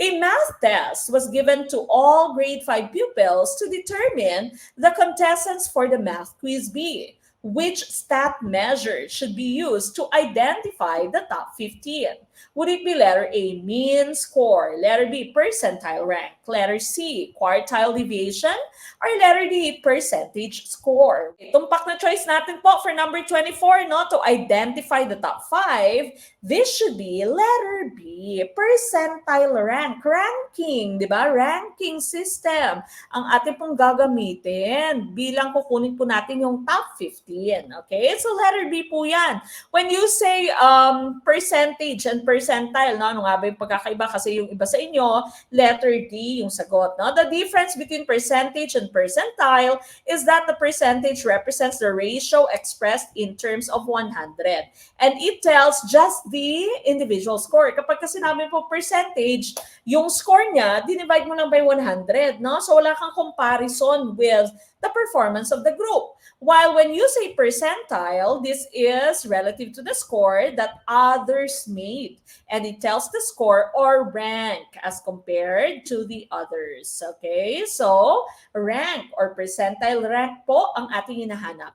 A math test was given to all grade 5 pupils to determine the contestants for the math quiz B. Which stat measure should be used to identify the top 15? Would it be letter A, mean score, letter B, percentile rank, letter C, quartile deviation, or letter D, percentage score? Tumpak na choice natin po for number 24, no? To identify the top 5, this should be letter B, percentile rank, ranking, di ba? Ranking system ang ating pong gagamitin bilang kukunin po natin yung top 15. Okay? So letter B po yan. When you say percentage and percentile, no? Ano nga ba yung pagkakaiba? Kasi yung iba sa inyo, letter D yung sagot. No? The difference between percentage and percentile is that the percentage represents the ratio expressed in terms of 100. And it tells just the individual score. Kapag kasi namin po percentage, yung score niya, dinivide mo lang by 100, no? So wala kang comparison with the performance of the group. While when you say percentile, this is relative to the score that others made. And it tells the score or rank as compared to the others. Okay? So, rank or percentile rank po ang ating hinahanap.